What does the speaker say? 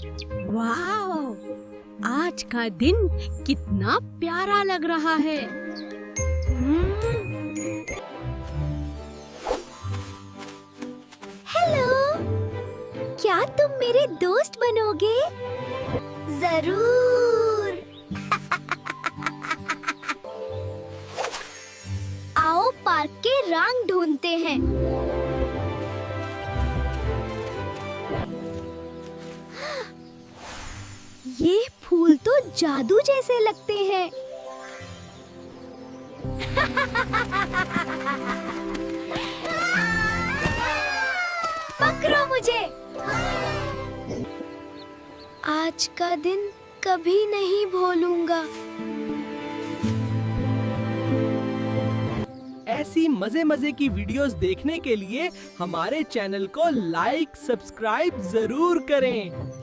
Wow, आज का दिन कितना प्यारा लग रहा है। हेलो, क्या तुम मेरे दोस्त बनोगे? जरूर। आओ पार्क के रंग ढूंढते हैं। ये फूल तो जादू जैसे लगते हैं। पकड़ो मुझे। आज का दिन कभी नहीं भूलूंगा। ऐसी मजे की वीडियोस देखने के लिए हमारे चैनल को लाइक सब्सक्राइब जरूर करें।